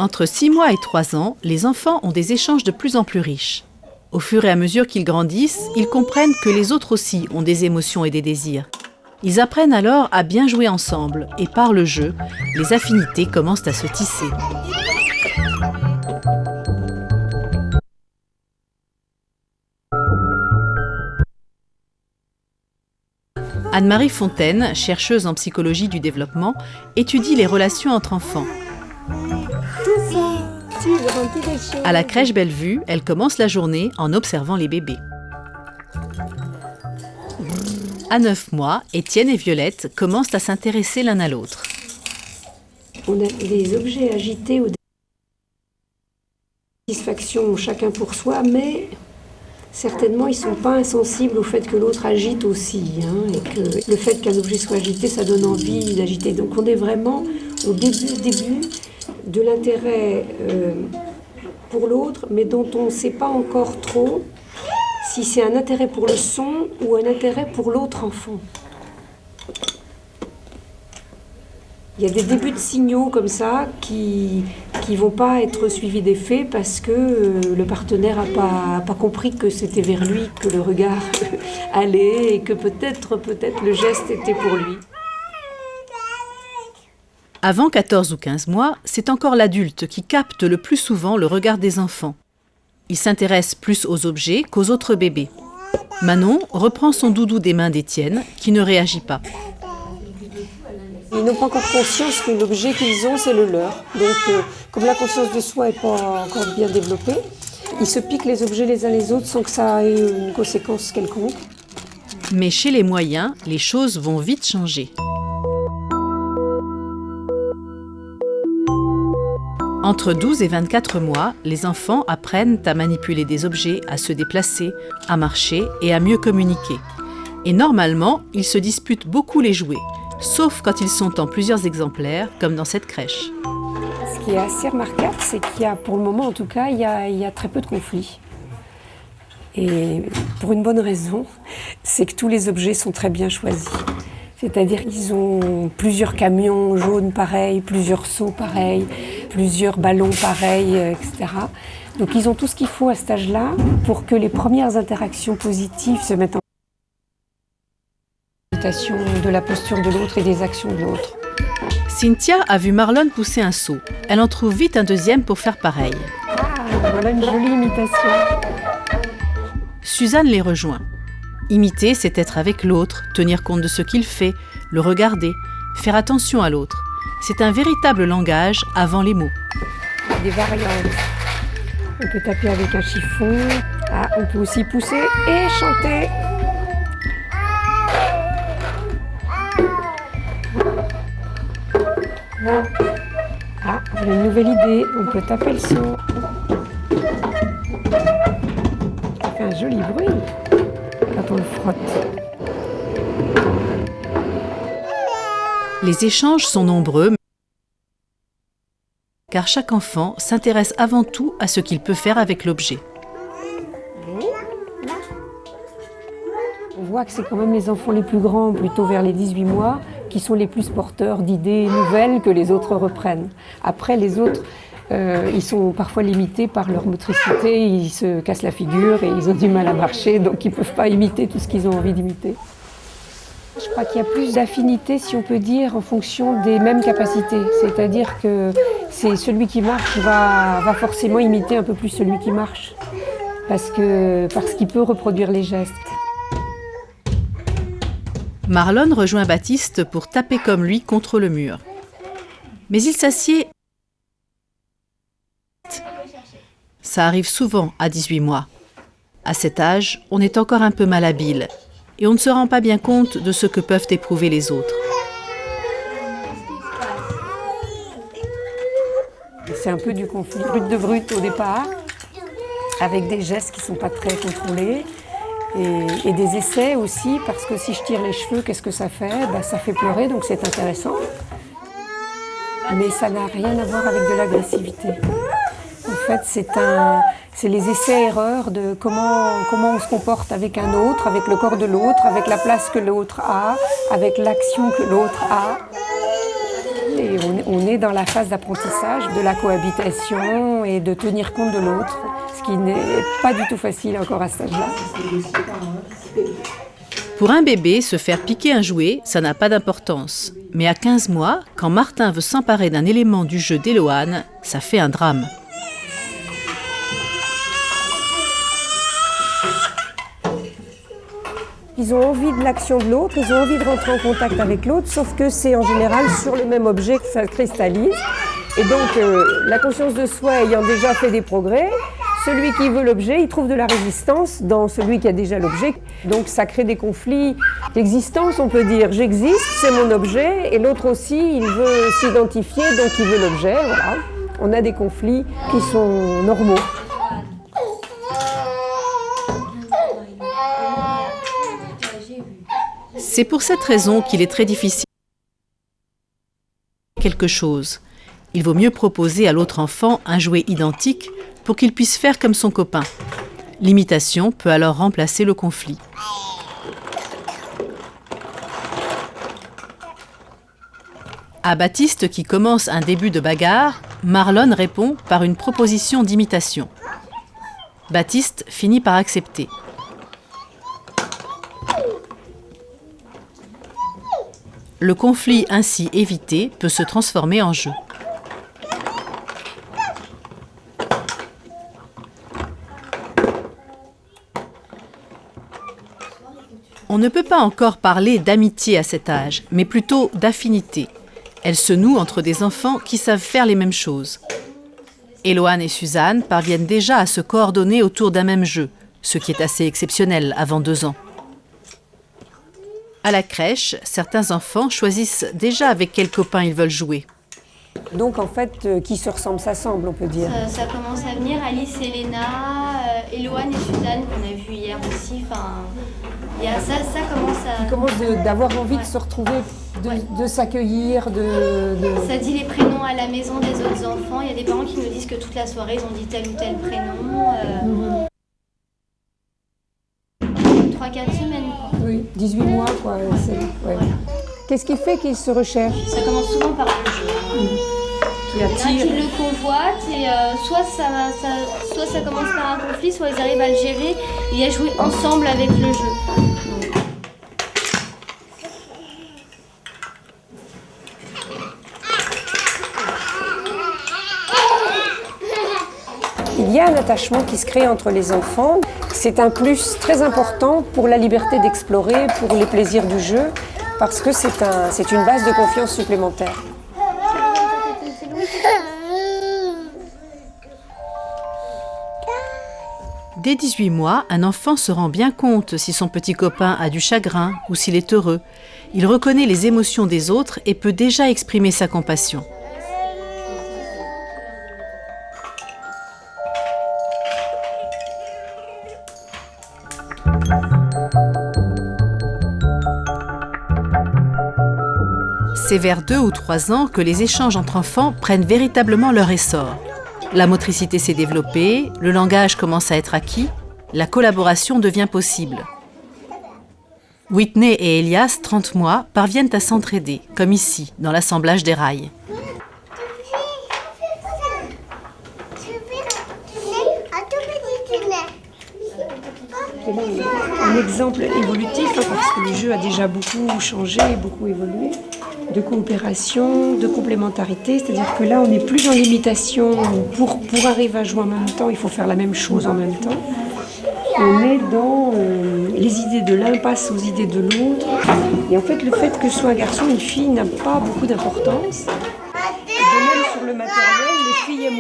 Entre 6 mois et 3 ans, les enfants ont des échanges de plus en plus riches. Au fur et à mesure qu'ils grandissent, ils comprennent que les autres aussi ont des émotions et des désirs. Ils apprennent alors à bien jouer ensemble et par le jeu, les affinités commencent à se tisser. Anne-Marie Fontaine, chercheuse en psychologie du développement, étudie les relations entre enfants. À la crèche Bellevue, elle commence la journée en observant les bébés. À 9 mois, Étienne et Violette commencent à s'intéresser l'un à l'autre. On a des objets agités ou des satisfactions chacun pour soi, mais certainement ils ne sont pas insensibles au fait que l'autre agite aussi, et que le fait qu'un objet soit agité, ça donne envie d'agiter. Donc on est vraiment au début de l'intérêt pour l'autre, mais dont on ne sait pas encore trop si c'est un intérêt pour le son ou un intérêt pour l'autre enfant. Il y a des débuts de signaux comme ça qui vont pas être suivis d'effet parce que le partenaire a pas compris que c'était vers lui que le regard allait et que peut-être le geste était pour lui. Avant 14 ou 15 mois, c'est encore l'adulte qui capte le plus souvent le regard des enfants. Il s'intéresse plus aux objets qu'aux autres bébés. Manon reprend son doudou des mains d'Étienne, qui ne réagit pas. Ils n'ont pas encore conscience que l'objet qu'ils ont, c'est le leur. Donc, comme la conscience de soi n'est pas encore bien développée, ils se piquent les objets les uns les autres sans que ça ait une conséquence quelconque. Mais chez les moyens, les choses vont vite changer. Entre 12 et 24 mois, les enfants apprennent à manipuler des objets, à se déplacer, à marcher et à mieux communiquer. Et normalement, ils se disputent beaucoup les jouets, sauf quand ils sont en plusieurs exemplaires, comme dans cette crèche. Ce qui est assez remarquable, c'est qu'il y a, pour le moment en tout cas, il y a très peu de conflits. Et pour une bonne raison, c'est que tous les objets sont très bien choisis. C'est-à-dire qu'ils ont plusieurs camions jaunes pareils, plusieurs seaux pareils, plusieurs ballons pareils, etc. Donc ils ont tout ce qu'il faut à cet âge-là pour que les premières interactions positives se mettent en imitation de la posture de l'autre et des actions de l'autre. Cynthia a vu Marlon pousser un seau. Elle en trouve vite un deuxième pour faire pareil. Ah, voilà une jolie imitation. Suzanne les rejoint. Imiter, c'est être avec l'autre, tenir compte de ce qu'il fait, le regarder, faire attention à l'autre. C'est un véritable langage avant les mots. Des variantes. On peut taper avec un chiffon. Ah, on peut aussi pousser et chanter. Ah, voilà une nouvelle idée. On peut taper le son. Ça fait un joli bruit quand on le frotte. Les échanges sont nombreux, car chaque enfant s'intéresse avant tout à ce qu'il peut faire avec l'objet. On voit que c'est quand même les enfants les plus grands, plutôt vers les 18 mois, qui sont les plus porteurs d'idées nouvelles que les autres reprennent. Après, les autres, ils sont parfois limités par leur motricité, ils se cassent la figure et ils ont du mal à marcher, donc ils ne peuvent pas imiter tout ce qu'ils ont envie d'imiter. Je crois qu'il y a plus d'affinité, si on peut dire, en fonction des mêmes capacités. C'est-à-dire que c'est celui qui marche va forcément imiter un peu plus celui qui marche, parce qu'il peut reproduire les gestes. Marlon rejoint Baptiste pour taper comme lui contre le mur. Mais il s'assied. Ça arrive souvent à 18 mois. À cet âge, on est encore un peu malhabile et on ne se rend pas bien compte de ce que peuvent éprouver les autres. C'est un peu du conflit brut de brut au départ, avec des gestes qui ne sont pas très contrôlés. Et des essais aussi, parce que si je tire les cheveux, qu'est-ce que ça fait ? Ça fait pleurer, donc c'est intéressant. Mais ça n'a rien à voir avec de l'agressivité. En fait, c'est les essais-erreurs de comment on se comporte avec un autre, avec le corps de l'autre, avec la place que l'autre a, avec l'action que l'autre a. Et on est dans la phase d'apprentissage de la cohabitation et de tenir compte de l'autre, ce qui n'est pas du tout facile encore à cet âge-là. Pour un bébé, se faire piquer un jouet, ça n'a pas d'importance. Mais à 15 mois, quand Martin veut s'emparer d'un élément du jeu d'Éloane, ça fait un drame. Ils ont envie de l'action de l'autre, ils ont envie de rentrer en contact avec l'autre, sauf que c'est en général sur le même objet que ça cristallise. Et donc, la conscience de soi ayant déjà fait des progrès, celui qui veut l'objet, il trouve de la résistance dans celui qui a déjà l'objet. Donc ça crée des conflits d'existence, on peut dire. J'existe, c'est mon objet, et l'autre aussi, il veut s'identifier, donc il veut l'objet. Voilà. On a des conflits qui sont normaux. C'est pour cette raison qu'il est très difficile de quelque chose. Il vaut mieux proposer à l'autre enfant un jouet identique pour qu'il puisse faire comme son copain. L'imitation peut alors remplacer le conflit. À Baptiste, qui commence un début de bagarre, Marlon répond par une proposition d'imitation. Baptiste finit par accepter. Le conflit ainsi évité peut se transformer en jeu. On ne peut pas encore parler d'amitié à cet âge, mais plutôt d'affinité. Elle se noue entre des enfants qui savent faire les mêmes choses. Éloane et Suzanne parviennent déjà à se coordonner autour d'un même jeu, ce qui est assez exceptionnel avant 2 ans. À la crèche, certains enfants choisissent déjà avec quel copain ils veulent jouer. Donc en fait, qui se ressemble, s'assemble, on peut dire. Ça commence à venir, Alice et Léna, Éloane et Suzanne qu'on a vu hier aussi. Ça commence à... Ils commencent d'avoir envie de se retrouver, de s'accueillir, Ça dit les prénoms à la maison des autres enfants. Il y a des parents qui nous disent que toute la soirée, ils ont dit tel ou tel prénom. 3-4 semaines, quoi. Oui, 18 mois, quoi. Ouais. Qu'est-ce qui fait qu'ils se recherchent? Ça commence souvent par le jeu. Qui Il y en a attire. qui le convoitent et soit ça commence par un conflit, soit ils arrivent à le gérer et à jouer ensemble avec le jeu. Il y a un attachement qui se crée entre les enfants. C'est un plus très important pour la liberté d'explorer, pour les plaisirs du jeu, parce que c'est une base de confiance supplémentaire. Dès 18 mois, un enfant se rend bien compte si son petit copain a du chagrin ou s'il est heureux. Il reconnaît les émotions des autres et peut déjà exprimer sa compassion. C'est vers 2 ou 3 ans que les échanges entre enfants prennent véritablement leur essor. La motricité s'est développée, le langage commence à être acquis, la collaboration devient possible. Whitney et Elias, 30 mois, parviennent à s'entraider, comme ici, dans l'assemblage des rails. Un exemple évolutif, parce que le jeu a déjà beaucoup changé, beaucoup évolué, de coopération, de complémentarité, c'est-à-dire que là on n'est plus en limitation. Pour arriver à jouer en même temps, il faut faire la même chose en même temps. On est dans les idées de l'un passent aux idées de l'autre. Et en fait, le fait que ce soit un garçon ou une fille n'a pas beaucoup d'importance. De même sur le matériel, les filles aiment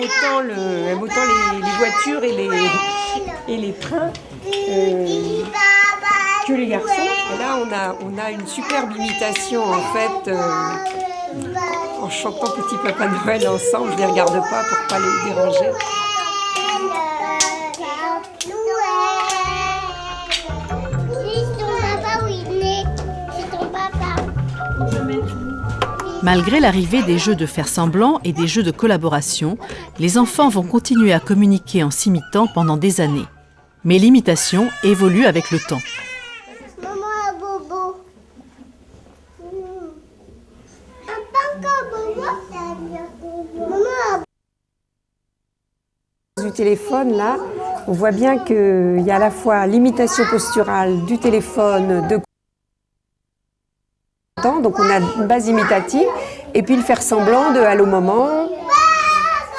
autant les voitures et les trains que les garçons. Et là, on a une superbe imitation en fait, en chantant Petit Papa Noël ensemble. Je les regarde pas pour pas les déranger. Malgré l'arrivée des jeux de faire semblant et des jeux de collaboration, les enfants vont continuer à communiquer en s'imitant pendant des années. Mais l'imitation évolue avec le temps. Maman a bobo. Papa encore bobo. du téléphone, là, on voit bien qu'il y a à la fois l'imitation posturale du téléphone de donc on a une base imitative, et puis le faire semblant de allô maman,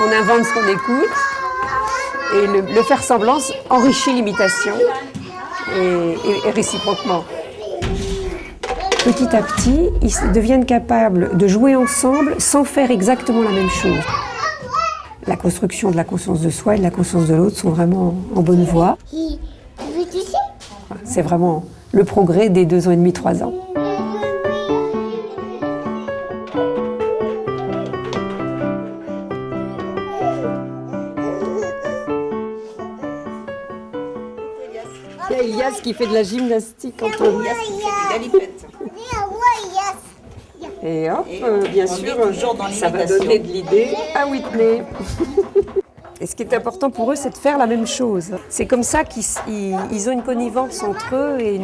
on invente ce qu'on écoute, et le faire semblant enrichit l'imitation, et réciproquement. Petit à petit, ils deviennent capables de jouer ensemble sans faire exactement la même chose. La construction de la conscience de soi et de la conscience de l'autre sont vraiment en bonne voie. C'est vraiment le progrès des 2 ans et demi, 3 ans. Il y a Elias qui fait de la gymnastique entre nous. Elias qui fait des galipettes. Et hop, bien sûr, ça va l'imitation. donner de l'idée à Whitney. Et ce qui est important pour eux, c'est de faire la même chose. C'est comme ça qu'ils ont une connivence entre eux et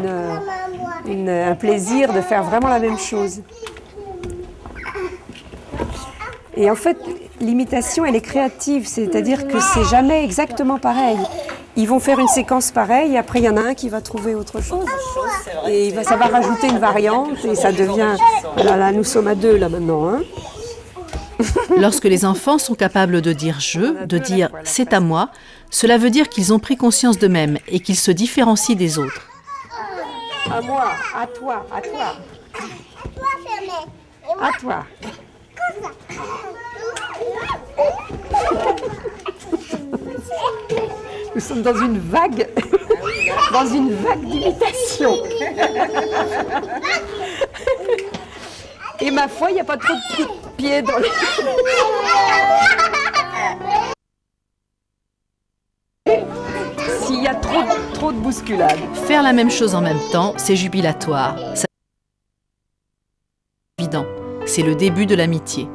un plaisir de faire vraiment la même chose. Et en fait, l'imitation, elle est créative, c'est-à-dire que c'est jamais exactement pareil. Ils vont faire une séquence pareille, et après il y en a un qui va trouver autre chose. Et ça va rajouter une variante, et ça devient... Là, nous sommes à 2 là maintenant. Hein. Lorsque les enfants sont capables de dire « je », de dire « c'est à moi », cela veut dire qu'ils ont pris conscience d'eux-mêmes et qu'ils se différencient des autres. À moi, à toi, à toi. À toi. Nous sommes dans une vague d'imitation. Et ma foi, il n'y a pas trop de coups de pied dans les... S'il y a trop de bousculade. Faire la même chose en même temps, c'est jubilatoire. C'est évident. C'est le début de l'amitié.